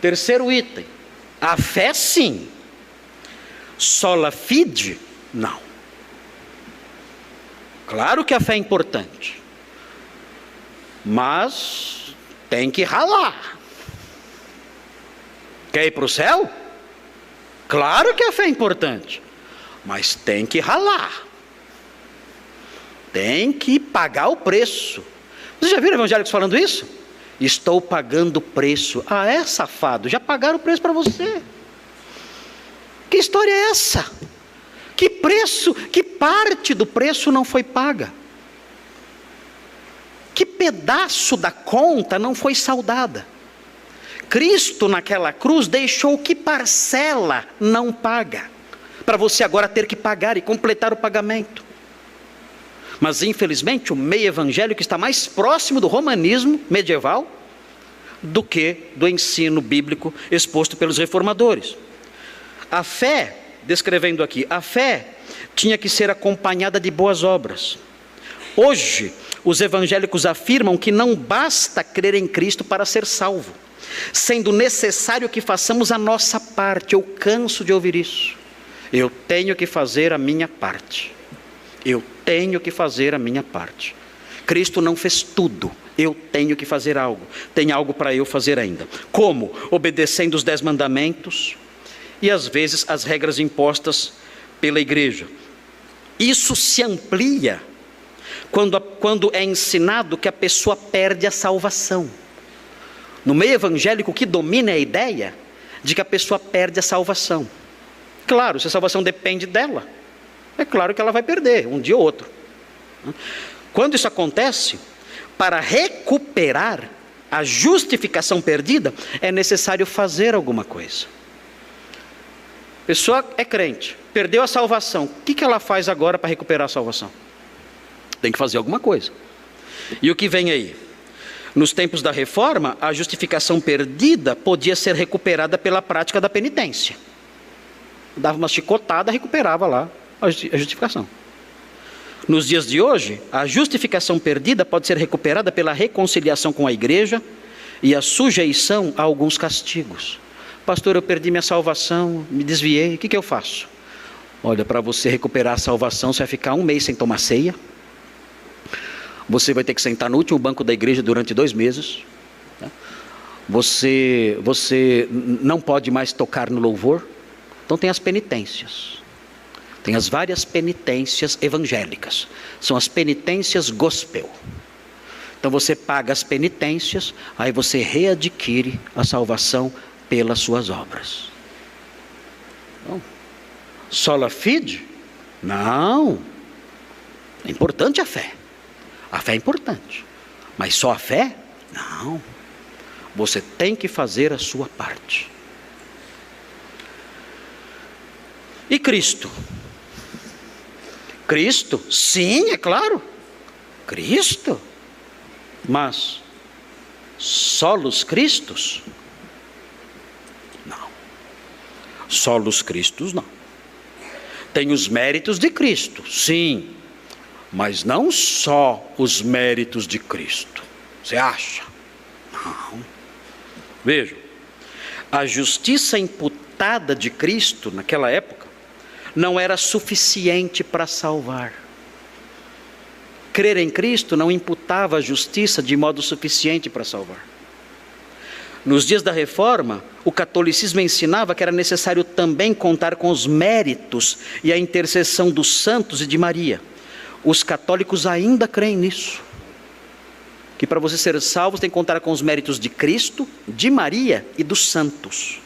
Terceiro item, a fé sim, sola fide não. Claro que a fé é importante, mas tem que ralar. Quer ir para o céu? Claro que a fé é importante, mas tem que ralar. Tem que pagar o preço. Vocês já viram evangélicos falando isso? Estou pagando o preço. Ah, é, safado? Já pagaram o preço para você. Que história é essa? Que preço, que parte do preço não foi paga? Que pedaço da conta não foi saldada? Cristo naquela cruz deixou que parcela não paga, para você agora ter que pagar e completar o pagamento. Mas infelizmente o meio evangélico está mais próximo do romanismo medieval do que do ensino bíblico exposto pelos reformadores. A fé, descrevendo aqui, a fé tinha que ser acompanhada de boas obras. Hoje, os evangélicos afirmam que não basta crer em Cristo para ser salvo, sendo necessário que façamos a nossa parte. Eu canso de ouvir isso. Eu tenho que fazer a minha parte. Eu tenho que fazer a minha parte. Cristo não fez tudo. Eu tenho que fazer algo. Tem algo para eu fazer ainda. Como? Obedecendo os 10 mandamentos e às vezes as regras impostas pela igreja. Isso se amplia quando é ensinado que a pessoa perde a salvação. No meio evangélico, o que domina é a ideia de que a pessoa perde a salvação. Claro, se a salvação depende dela, é claro que ela vai perder, um dia ou outro. Quando isso acontece, para recuperar a justificação perdida, é necessário fazer alguma coisa. A pessoa é crente, perdeu a salvação, o que ela faz agora para recuperar a salvação? Tem que fazer alguma coisa. E o que vem aí? Nos tempos da reforma, a justificação perdida podia ser recuperada pela prática da penitência. Dava uma chicotada, recuperava lá a justificação. Nos dias de hoje, a justificação perdida pode ser recuperada pela reconciliação com a igreja e a sujeição a alguns castigos. Pastor, eu perdi minha salvação, me desviei, o que eu faço? Olha, para você recuperar a salvação, você vai ficar 1 mês sem tomar ceia. Você vai ter que sentar no último banco da igreja durante 2 meses. Você não pode mais tocar no louvor. Então tem as penitências. Tem as várias penitências evangélicas. São as penitências gospel. Então você paga as penitências, aí você readquire a salvação pelas suas obras. Então, sola fide? Não. É importante a fé. A fé é importante. Mas só a fé? Não. Você tem que fazer a sua parte. E Cristo? Cristo? Sim, é claro. Cristo. Mas solos Cristos? Não. Solos Cristos não. Tem os méritos de Cristo, sim. Mas não só os méritos de Cristo. Você acha? Não. Vejam, a justiça imputada de Cristo naquela época não era suficiente para salvar. Crer em Cristo não imputava a justiça de modo suficiente para salvar. Nos dias da reforma, o catolicismo ensinava que era necessário também contar com os méritos e a intercessão dos santos e de Maria. Os católicos ainda creem nisso. Que para você ser salvo, você tem que contar com os méritos de Cristo, de Maria e dos santos.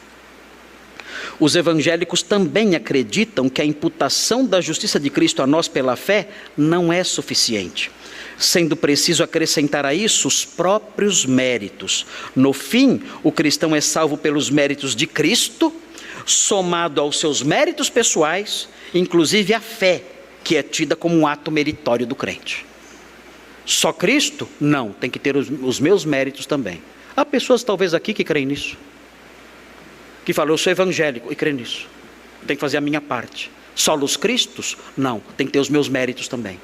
Os evangélicos também acreditam que a imputação da justiça de Cristo a nós pela fé não é suficiente, sendo preciso acrescentar a isso os próprios méritos. No fim, o cristão é salvo pelos méritos de Cristo, somado aos seus méritos pessoais, inclusive a fé, que é tida como um ato meritório do crente. Só Cristo? Não, tem que ter os meus méritos também. Há pessoas talvez aqui que creem nisso, que falam, eu sou evangélico e creio nisso, tem que fazer a minha parte. Solos Cristos? Não, tem que ter os meus méritos também.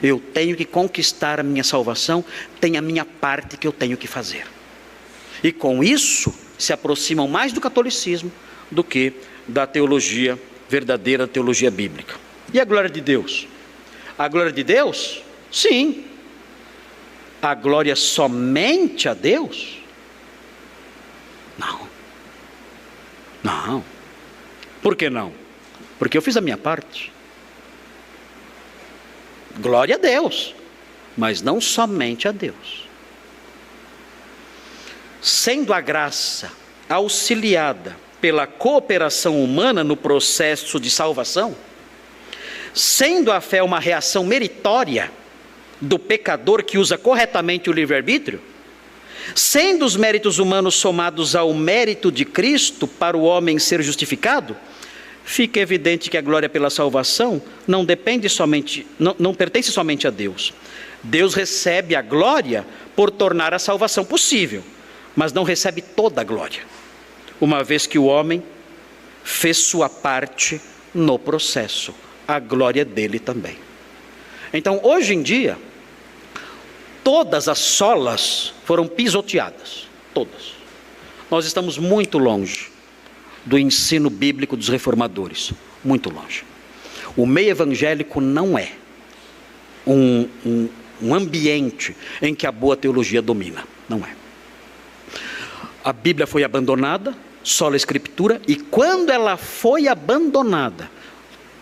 Eu tenho que conquistar a minha salvação, tem a minha parte que eu tenho que fazer. E com isso, se aproximam mais do catolicismo do que da teologia verdadeira, teologia bíblica. E a glória de Deus? A glória de Deus? Sim. A glória somente a Deus? Não. Não. Por que não? Porque eu fiz a minha parte. Glória a Deus, mas não somente a Deus. Sendo a graça auxiliada pela cooperação humana no processo de salvação, sendo a fé uma reação meritória do pecador que usa corretamente o livre-arbítrio, sendo os méritos humanos somados ao mérito de Cristo para o homem ser justificado, fica evidente que a glória pela salvação não pertence somente a Deus. Deus recebe a glória por tornar a salvação possível, mas não recebe toda a glória, uma vez que o homem fez sua parte no processo, a glória dele também. Então, hoje em dia, todas as solas foram pisoteadas, todas. Nós estamos muito longe do ensino bíblico dos reformadores, muito longe. O meio evangélico não é um ambiente em que a boa teologia domina, não é. A Bíblia foi abandonada, sola Escritura, e quando ela foi abandonada,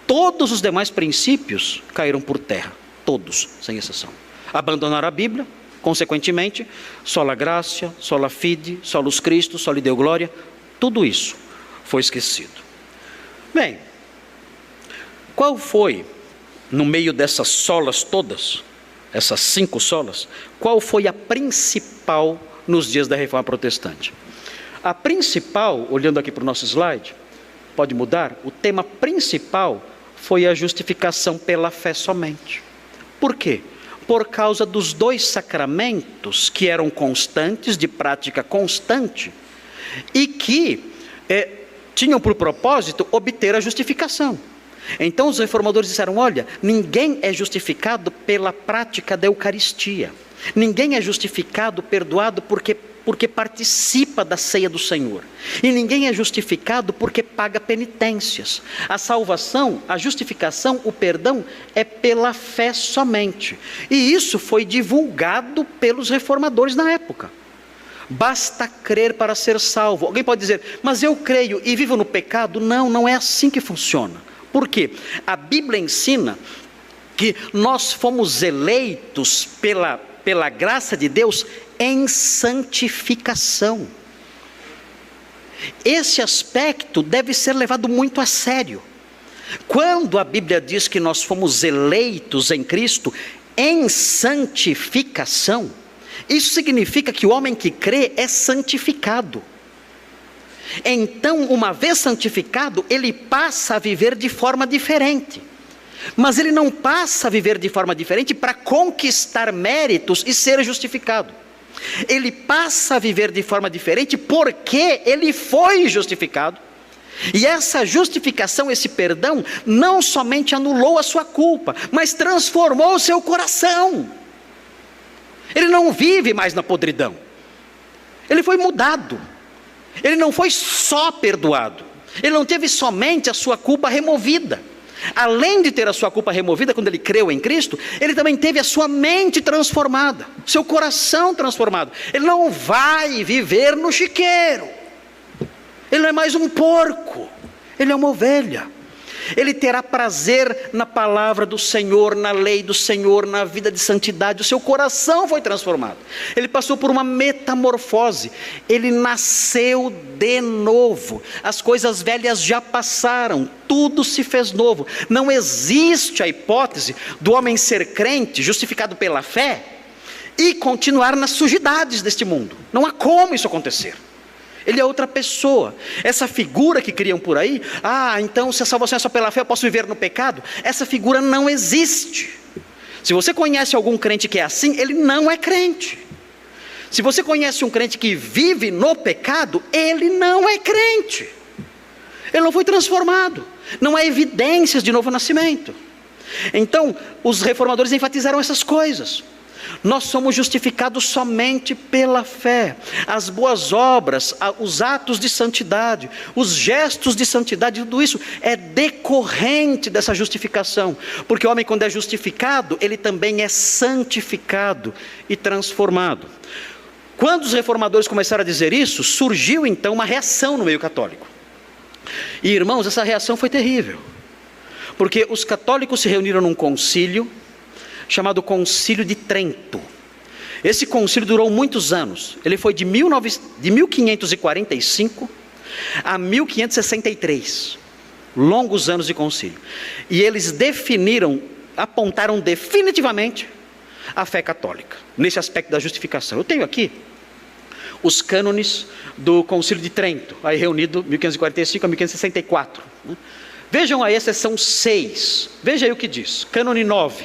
todos os demais princípios caíram por terra, todos, sem exceção. Abandonaram a Bíblia, consequentemente, sola gratia, sola fide, solus Christus, soli Deo gloria, tudo isso foi esquecido. Bem, qual foi, no meio dessas solas todas, essas 5 solas, qual foi a principal nos dias da Reforma Protestante? A principal, olhando aqui para o nosso slide, pode mudar, o tema principal foi a justificação pela fé somente. Por quê? Por causa dos 2 sacramentos que eram constantes, de prática constante, e que tinham por propósito obter a justificação. Então os reformadores disseram, olha, ninguém é justificado pela prática da Eucaristia. Ninguém é justificado, perdoado, porque participa da ceia do Senhor. E ninguém é justificado porque paga penitências. A salvação, a justificação, o perdão é pela fé somente. E isso foi divulgado pelos reformadores na época. Basta crer para ser salvo. Alguém pode dizer, mas eu creio e vivo no pecado? Não, não é assim que funciona. Por quê? A Bíblia ensina que nós fomos eleitos pela graça de Deus em santificação. Esse aspecto deve ser levado muito a sério. Quando a Bíblia diz que nós fomos eleitos em Cristo em santificação, isso significa que o homem que crê é santificado. Então, uma vez santificado, ele passa a viver de forma diferente. Mas ele não passa a viver de forma diferente para conquistar méritos e ser justificado. Ele passa a viver de forma diferente porque ele foi justificado. E essa justificação, esse perdão, não somente anulou a sua culpa, mas transformou o seu coração. Ele não vive mais na podridão. Ele foi mudado. Ele não foi só perdoado. Ele não teve somente a sua culpa removida. Além de ter a sua culpa removida quando ele creu em Cristo, ele também teve a sua mente transformada, seu coração transformado. Ele não vai viver no chiqueiro. Ele não é mais um porco. Ele é uma ovelha. Ele terá prazer na palavra do Senhor, na lei do Senhor, na vida de santidade. O seu coração foi transformado. Ele passou por uma metamorfose. Ele nasceu de novo. As coisas velhas já passaram. Tudo se fez novo. Não existe a hipótese do homem ser crente, justificado pela fé, e continuar nas sujidades deste mundo. Não há como isso acontecer. Ele é outra pessoa. Essa figura que criam por aí, então se a salvação é só pela fé, eu posso viver no pecado. Essa figura não existe. Se você conhece algum crente que é assim, ele não é crente. Se você conhece um crente que vive no pecado, ele não é crente. Ele não foi transformado. Não há evidências de novo nascimento. Então, os reformadores enfatizaram essas coisas. Nós somos justificados somente pela fé. As boas obras, os atos de santidade, os gestos de santidade, tudo isso é decorrente dessa justificação. Porque o homem, quando é justificado, ele também é santificado e transformado. Quando os reformadores começaram a dizer isso, surgiu então uma reação no meio católico. E irmãos, essa reação foi terrível. Porque os católicos se reuniram num concílio chamado Concílio de Trento. Esse concílio durou muitos anos. Ele foi de 1545 a 1563. Longos anos de concílio. E eles apontaram definitivamente a fé católica, nesse aspecto da justificação. Eu tenho aqui os cânones do Concílio de Trento, aí reunido 1545 a 1564. Vejam aí a seção 6. Veja aí o que diz. Cânone 9.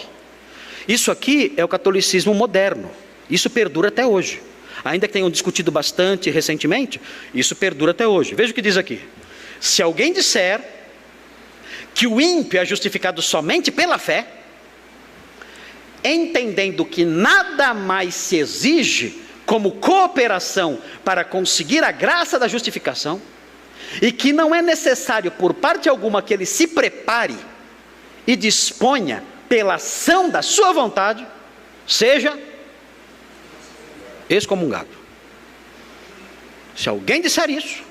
Isso aqui é o catolicismo moderno. Isso perdura até hoje. Ainda que tenham discutido bastante recentemente, isso perdura até hoje. Veja o que diz aqui. Se alguém disser que o ímpio é justificado somente pela fé, entendendo que nada mais se exige como cooperação para conseguir a graça da justificação, e que não é necessário por parte alguma que ele se prepare e disponha pela ação da sua vontade, seja excomungado. Se alguém disser isso,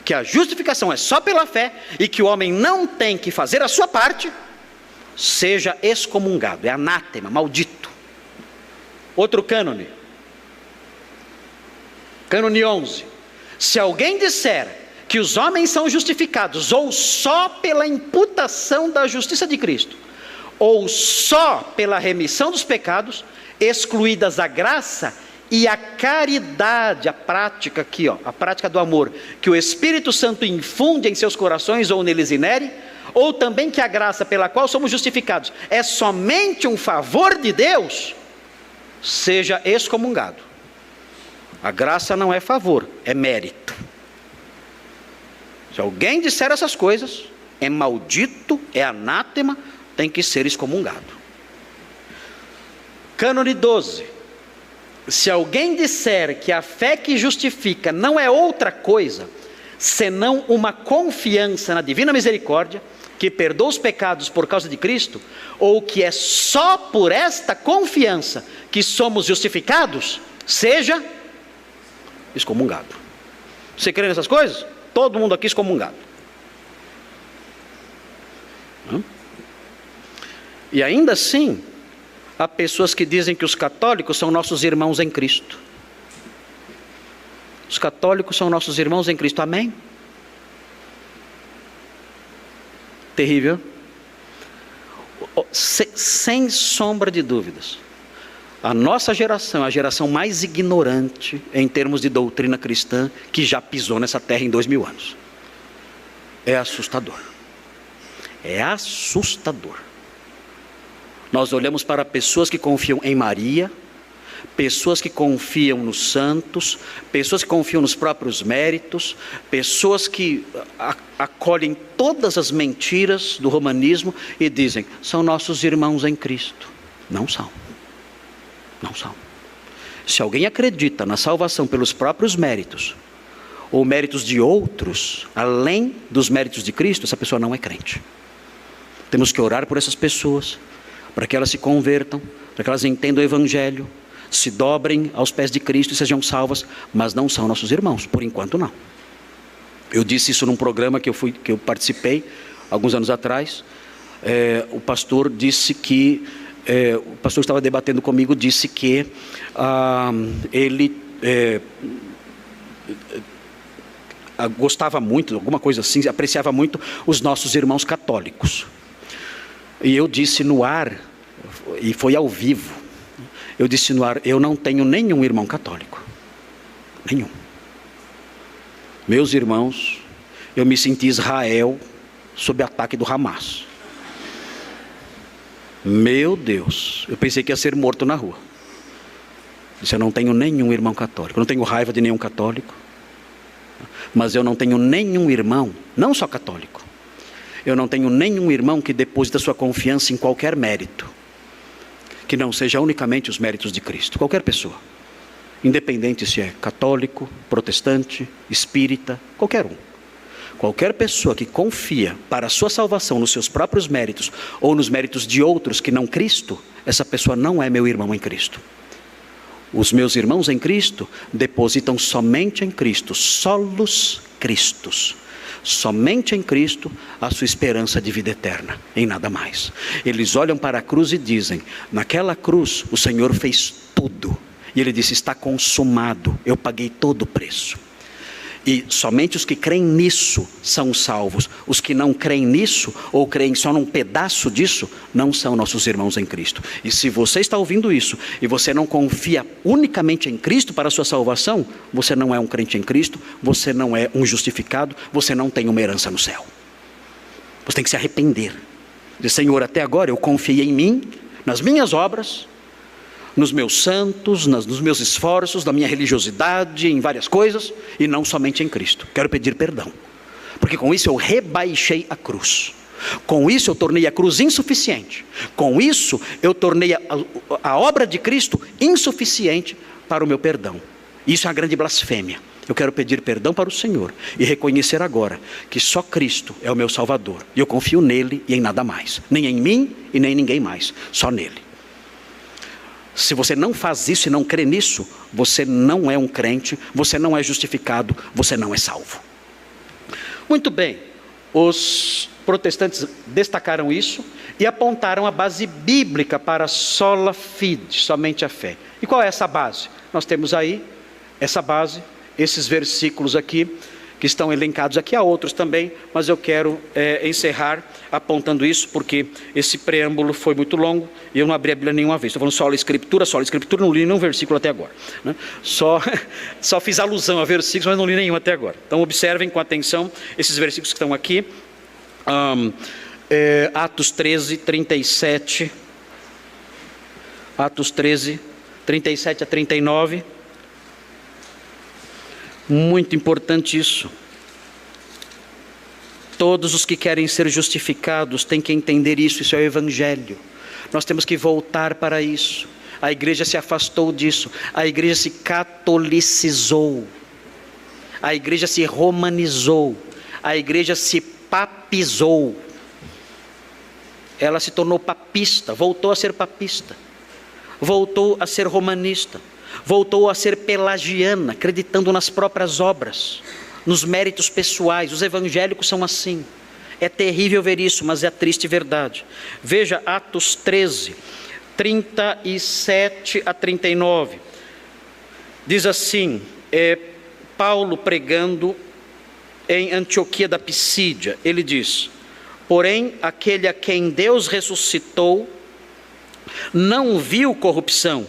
que a justificação é só pela fé e que o homem não tem que fazer a sua parte, seja excomungado, é anátema, maldito. Outro cânone, cânone 11. Se alguém disser que os homens são justificados ou só pela imputação da justiça de Cristo, ou só pela remissão dos pecados, excluídas a graça e a caridade, a prática aqui, a prática do amor, que o Espírito Santo infunde em seus corações ou neles inere, ou também que a graça pela qual somos justificados é somente um favor de Deus, seja excomungado. A graça não é favor, é mérito. Se alguém disser essas coisas, é maldito, é anátema, tem que ser excomungado. Cânone 12. Se alguém disser que a fé que justifica não é outra coisa, senão uma confiança na divina misericórdia, que perdoa os pecados por causa de Cristo, ou que é só por esta confiança que somos justificados, seja excomungado. Você crê nessas coisas? Todo mundo aqui excomungado. E ainda assim, há pessoas que dizem que os católicos são nossos irmãos em Cristo. Os católicos são nossos irmãos em Cristo. Amém? Terrível. Sem sombra de dúvidas. A nossa geração é a geração mais ignorante em termos de doutrina cristã que já pisou nessa terra em 2000 anos. É assustador. É assustador. Nós olhamos para pessoas que confiam em Maria, pessoas que confiam nos santos, pessoas que confiam nos próprios méritos, pessoas que acolhem todas as mentiras do romanismo e dizem, são nossos irmãos em Cristo. Não são. Não são. Se alguém acredita na salvação pelos próprios méritos, ou méritos de outros, além dos méritos de Cristo, essa pessoa não é crente. Temos que orar por essas pessoas, para que elas se convertam, para que elas entendam o Evangelho, se dobrem aos pés de Cristo e sejam salvas, mas não são nossos irmãos, por enquanto não. Eu disse isso num programa que eu participei, alguns anos atrás. O pastor disse que, o pastor que estava debatendo comigo disse que ele gostava muito, alguma coisa assim, apreciava muito os nossos irmãos católicos. E eu disse no ar, e foi ao vivo, eu disse no ar, eu não tenho nenhum irmão católico. Nenhum. Meus irmãos, eu me senti Israel sob ataque do Hamas. Meu Deus, eu pensei que ia ser morto na rua. Disse, eu não tenho nenhum irmão católico, eu não tenho raiva de nenhum católico, mas eu não tenho nenhum irmão, não só católico, eu não tenho nenhum irmão que deposita sua confiança em qualquer mérito, que não seja unicamente os méritos de Cristo. Qualquer pessoa, independente se é católico, protestante, espírita, qualquer um. Qualquer pessoa que confia para a sua salvação nos seus próprios méritos ou nos méritos de outros que não Cristo, essa pessoa não é meu irmão em Cristo. Os meus irmãos em Cristo depositam somente em Cristo, solos Cristos. Somente em Cristo a sua esperança de vida eterna, em nada mais. Eles olham para a cruz e dizem: naquela cruz o Senhor fez tudo. E ele disse: está consumado, eu paguei todo o preço. E somente os que creem nisso são salvos. Os que não creem nisso, ou creem só num pedaço disso, não são nossos irmãos em Cristo. E se você está ouvindo isso, e você não confia unicamente em Cristo para a sua salvação, você não é um crente em Cristo, você não é um justificado, você não tem uma herança no céu. Você tem que se arrepender. Dizer: Senhor, até agora eu confiei em mim, nas minhas obras, nos meus santos, nos meus esforços, na minha religiosidade, em várias coisas, e não somente em Cristo. Quero pedir perdão, porque com isso eu rebaixei a cruz. Com isso eu tornei a cruz insuficiente. Com isso eu tornei a obra de Cristo insuficiente para o meu perdão. Isso é uma grande blasfêmia. Eu quero pedir perdão para o Senhor e reconhecer agora que só Cristo é o meu Salvador. E eu confio nele e em nada mais. Nem em mim e nem em ninguém mais. Só nele. Se você não faz isso e não crê nisso, você não é um crente, você não é justificado, você não é salvo. Muito bem, os protestantes destacaram isso e apontaram a base bíblica para sola fide, somente a fé. E qual é essa base? Nós temos aí essa base, esses versículos aqui, que estão elencados aqui, há outros também, mas eu quero encerrar apontando isso, porque esse preâmbulo foi muito longo e eu não abri a Bíblia nenhuma vez. Estou falando sola escritura, não li nenhum versículo até agora, né? Só fiz alusão a versículos, mas não li nenhum até agora. Então observem com atenção esses versículos que estão aqui. Atos 13, 37, Atos 13, 37 a 39, muito importante isso. Todos os que querem ser justificados têm que entender isso, isso é o Evangelho. Nós temos que voltar para isso. A igreja se afastou disso, a igreja se catolicizou, a igreja se romanizou, a igreja se papizou. Ela se tornou papista, voltou a ser papista, voltou a ser romanista, voltou a ser pelagiana, acreditando nas próprias obras, nos méritos pessoais. Os evangélicos são assim. É terrível ver isso, mas é a triste verdade. Veja Atos 13, 37 a 39. Diz assim, Paulo pregando em Antioquia da Pisídia, ele diz: porém, aquele a quem Deus ressuscitou não viu corrupção.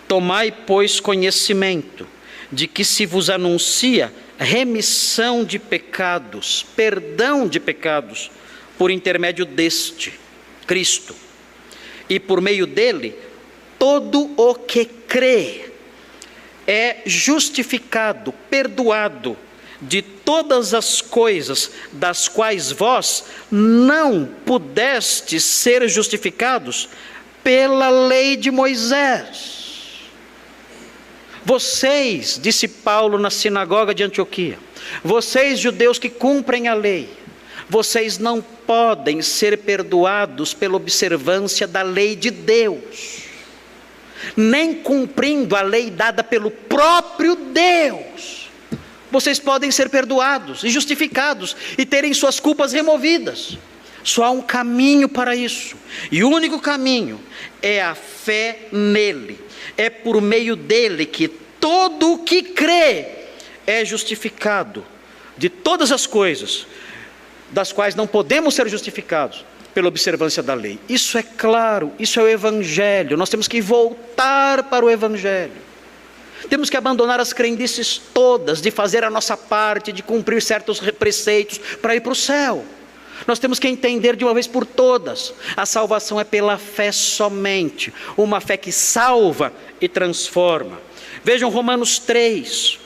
Tomai, pois, conhecimento de que se vos anuncia remissão de pecados, perdão de pecados, por intermédio deste, Cristo. E por meio dele, todo o que crê é justificado, perdoado de todas as coisas das quais vós não pudestes ser justificados pela lei de Moisés. Vocês, disse Paulo na sinagoga de Antioquia, vocês judeus que cumprem a lei, vocês não podem ser perdoados pela observância da lei de Deus, nem cumprindo a lei dada pelo próprio Deus. Vocês podem ser perdoados e justificados e terem suas culpas removidas. Só há um caminho para isso, e o único caminho é a fé nele. É por meio dele que todo o que crê é justificado de todas as coisas das quais não podemos ser justificados pela observância da lei. Isso é claro, isso é o Evangelho. Nós temos que voltar para o Evangelho. Temos que abandonar as crendices todas de fazer a nossa parte, de cumprir certos preceitos para ir para o céu. Nós temos que entender de uma vez por todas, a salvação é pela fé somente, uma fé que salva e transforma. Vejam Romanos 3,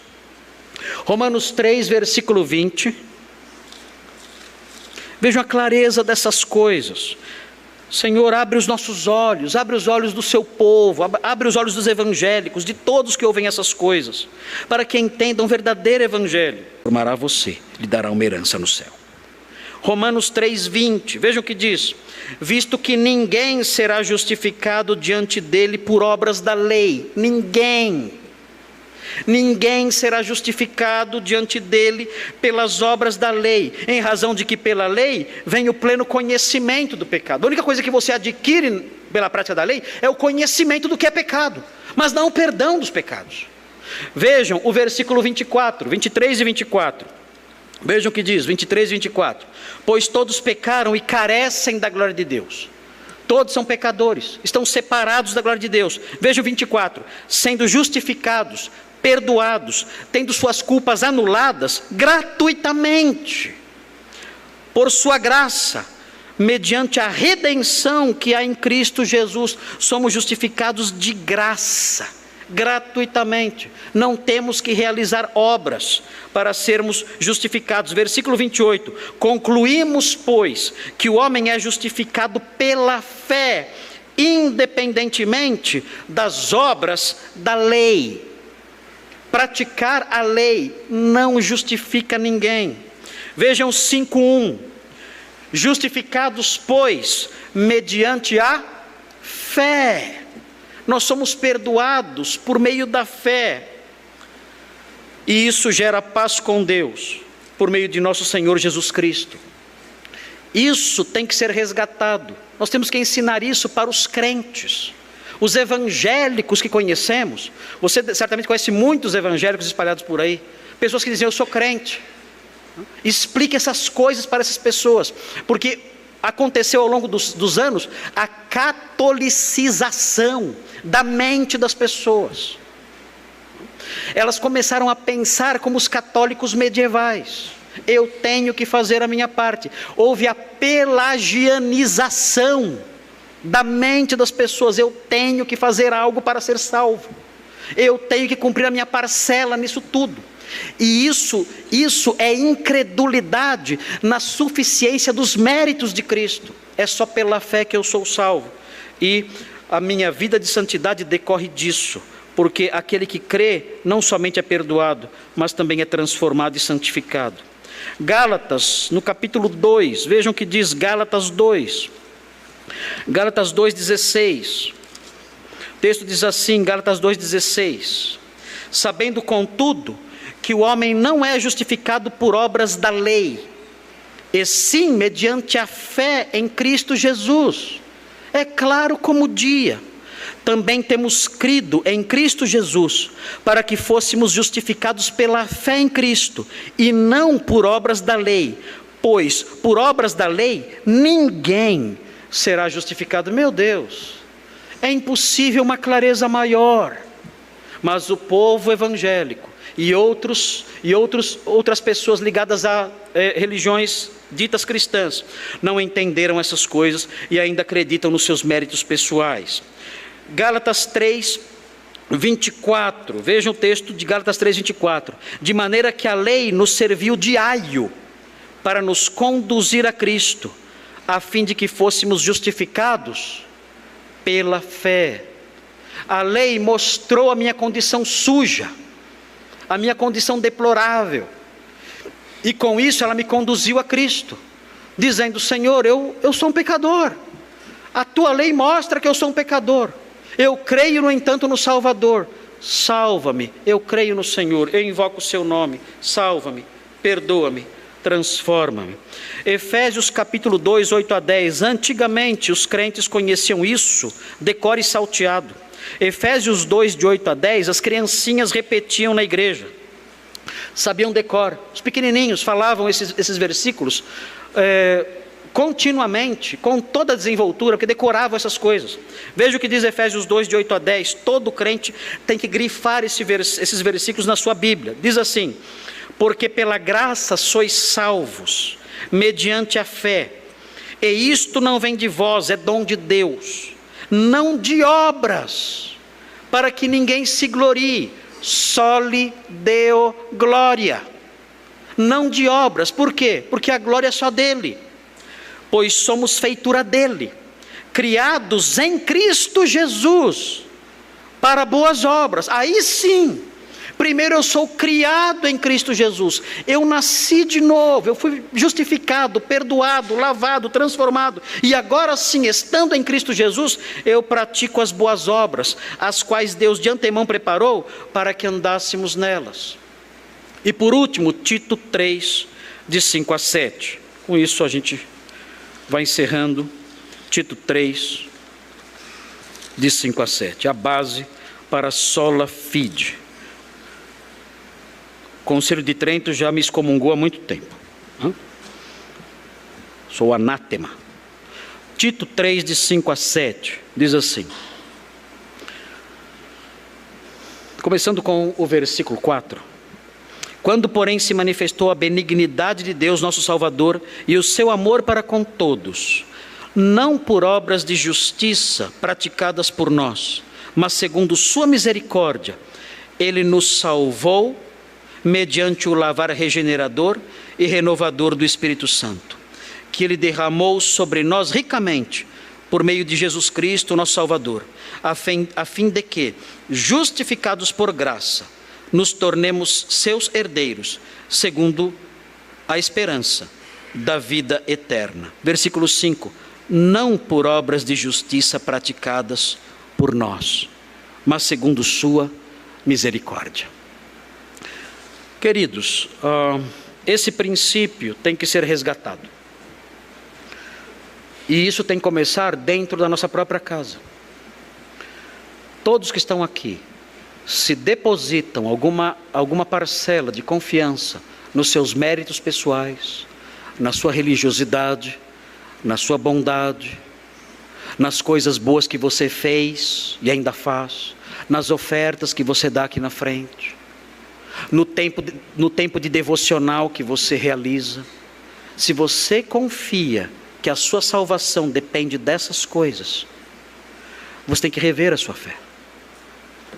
versículo 20, vejam a clareza dessas coisas. Senhor, abre os nossos olhos, abre os olhos do seu povo, abre os olhos dos evangélicos, de todos que ouvem essas coisas, para que entendam o verdadeiro evangelho. Formará você, lhe dará uma herança no céu. Romanos 3:20, vejam o que diz: visto que ninguém será justificado diante dele por obras da lei. Ninguém será justificado diante dele pelas obras da lei, em razão de que pela lei vem o pleno conhecimento do pecado. A única coisa que você adquire pela prática da lei é o conhecimento do que é pecado, mas não o perdão dos pecados. Vejam o versículo 24, 23 e 24. Vejam o que diz, 23 e 24. Pois todos pecaram e carecem da glória de Deus. Todos são pecadores, estão separados da glória de Deus. Vejam o 24. Sendo justificados, perdoados, tendo suas culpas anuladas gratuitamente, por sua graça, mediante a redenção que há em Cristo Jesus, somos justificados de graça, gratuitamente. Não temos que realizar obras para sermos justificados. Versículo 28. Concluímos, pois, que o homem é justificado pela fé, independentemente das obras da lei. Praticar a lei não justifica ninguém. Vejam 5:1. Justificados, pois, mediante a fé. Nós somos perdoados por meio da fé. E isso gera paz com Deus, por meio de nosso Senhor Jesus Cristo. Isso tem que ser resgatado. Nós temos que ensinar isso para os crentes. Os evangélicos que conhecemos, você certamente conhece muitos evangélicos espalhados por aí, pessoas que dizem: eu sou crente. Explique essas coisas para essas pessoas, porque aconteceu ao longo dos anos a catolicização da mente das pessoas. Elas começaram a pensar como os católicos medievais: eu tenho que fazer a minha parte. Houve a pelagianização da mente das pessoas: eu tenho que fazer algo para ser salvo, eu tenho que cumprir a minha parcela nisso tudo. E isso é incredulidade na suficiência dos méritos de Cristo. É só pela fé que eu sou salvo, e a minha vida de santidade decorre disso, porque aquele que crê não somente é perdoado, mas também é transformado e santificado. Gálatas, no capítulo 2, vejam o que diz Gálatas 2. Gálatas 2,16. O texto diz assim, Gálatas 2,16: sabendo, contudo, que o homem não é justificado por obras da lei, e sim mediante a fé em Cristo Jesus. É claro como o dia. Também temos crido em Cristo Jesus, para que fôssemos justificados pela fé em Cristo, e não por obras da lei, pois por obras da lei ninguém será justificado. Meu Deus, é impossível uma clareza maior. Mas o povo evangélico e outras pessoas ligadas a religiões ditas cristãs não entenderam essas coisas e ainda acreditam nos seus méritos pessoais. Gálatas 3:24, vejam o texto de Gálatas 3:24: de maneira que a lei nos serviu de aio para nos conduzir a Cristo, a fim de que fôssemos justificados pela fé. A lei mostrou a minha condição suja, a minha condição deplorável, e com isso ela me conduziu a Cristo, dizendo: Senhor, eu sou um pecador, a tua lei mostra que eu sou um pecador, eu creio no entanto no Salvador, salva-me, eu creio no Senhor, eu invoco o seu nome, salva-me, perdoa-me, transforma-me. Efésios capítulo 2, 8 a 10, antigamente os crentes conheciam isso, decore salteado. Efésios 2, de 8 a 10, as criancinhas repetiam na igreja, sabiam decor, os pequenininhos falavam esses versículos continuamente, com toda a desenvoltura, porque decoravam essas coisas. Veja o que diz Efésios 2, de 8 a 10, todo crente tem que grifar esses versículos na sua Bíblia. Diz assim: porque pela graça sois salvos, mediante a fé, e isto não vem de vós, é dom de Deus, não de obras, para que ninguém se glorie, soli deo glória, não de obras. Por quê? Porque a glória é só dele, pois somos feitura dele, criados em Cristo Jesus para boas obras. Aí sim, primeiro eu sou criado em Cristo Jesus, eu nasci de novo, eu fui justificado, perdoado, lavado, transformado, e agora sim, estando em Cristo Jesus, eu pratico as boas obras, as quais Deus de antemão preparou para que andássemos nelas. E por último, Tito 3, de 5 a 7. Com isso a gente vai encerrando. Tito 3, de 5 a 7. A base para sola fide. O Conselho de Trento já me excomungou há muito tempo. Sou anátema. Tito 3, de 5 a 7, diz assim. Começando com o versículo 4. Quando, porém, se manifestou a benignidade de Deus, nosso Salvador, e o seu amor para com todos, não por obras de justiça praticadas por nós, mas segundo sua misericórdia, ele nos salvou mediante o lavar regenerador e renovador do Espírito Santo, que ele derramou sobre nós ricamente, por meio de Jesus Cristo, nosso Salvador, a fim de que, justificados por graça, nos tornemos seus herdeiros, segundo a esperança da vida eterna. Versículo 5. Não por obras de justiça praticadas por nós, mas segundo sua misericórdia. Queridos, esse princípio tem que ser resgatado. E isso tem que começar dentro da nossa própria casa. Todos que estão aqui, se depositam alguma parcela de confiança nos seus méritos pessoais, na sua religiosidade, na sua bondade, nas coisas boas que você fez e ainda faz, nas ofertas que você dá aqui na frente, no tempo de devocional que você realiza. Se você confia que a sua salvação depende dessas coisas, você tem que rever a sua fé.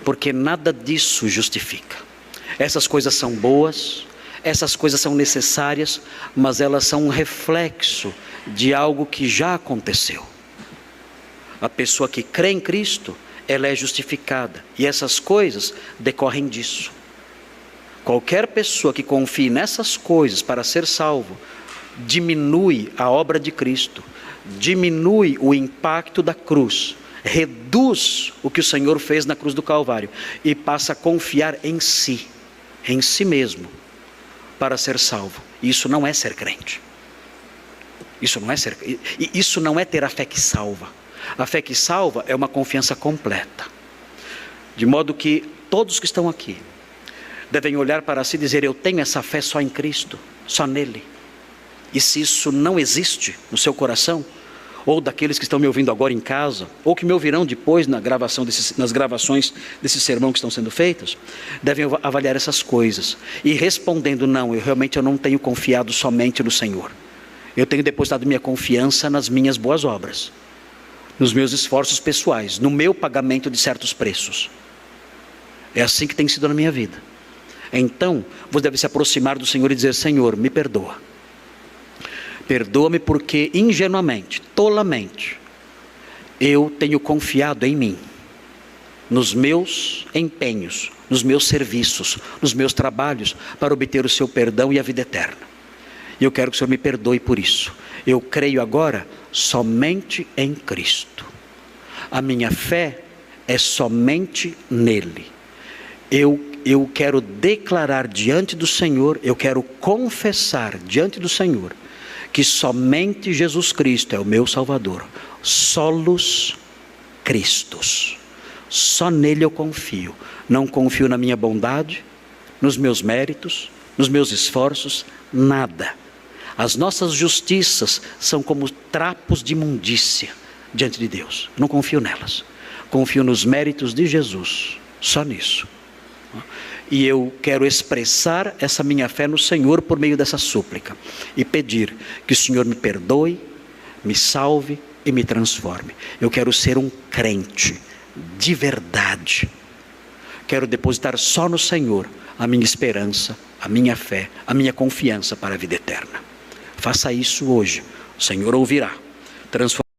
Porque nada disso justifica. Essas coisas são boas, essas coisas são necessárias, mas elas são um reflexo de algo que já aconteceu. A pessoa que crê em Cristo, ela é justificada, e essas coisas decorrem disso. Qualquer pessoa que confie nessas coisas para ser salvo, diminui a obra de Cristo, diminui o impacto da cruz, reduz o que o Senhor fez na cruz do Calvário e passa a confiar em si mesmo, para ser salvo. Isso não é ser crente. Isso não é ter a fé que salva. A fé que salva é uma confiança completa. De modo que todos que estão aqui devem olhar para si e dizer: eu tenho essa fé só em Cristo, só nele. E se isso não existe no seu coração, ou daqueles que estão me ouvindo agora em casa, ou que me ouvirão depois nas gravações desse sermão que estão sendo feitas, devem avaliar essas coisas, e respondendo: não, eu não tenho confiado somente no Senhor, eu tenho depositado minha confiança nas minhas boas obras, nos meus esforços pessoais, no meu pagamento de certos preços. É assim que tem sido na minha vida. Então, você deve se aproximar do Senhor e dizer: Senhor, me perdoa. Perdoa-me porque ingenuamente, tolamente, eu tenho confiado em mim, nos meus empenhos, nos meus serviços, nos meus trabalhos, para obter o seu perdão e a vida eterna. E eu quero que o Senhor me perdoe por isso. Eu creio agora somente em Cristo. A minha fé é somente nele. Eu quero declarar diante do Senhor, eu quero confessar diante do Senhor, que somente Jesus Cristo é o meu Salvador. Solus Christus. Só nele eu confio. Não confio na minha bondade, nos meus méritos, nos meus esforços, nada. As nossas justiças são como trapos de imundícia diante de Deus. Não confio nelas. Confio nos méritos de Jesus. Só nisso. E eu quero expressar essa minha fé no Senhor por meio dessa súplica. E pedir que o Senhor me perdoe, me salve e me transforme. Eu quero ser um crente de verdade. Quero depositar só no Senhor a minha esperança, a minha fé, a minha confiança para a vida eterna. Faça isso hoje. O Senhor ouvirá. Transforme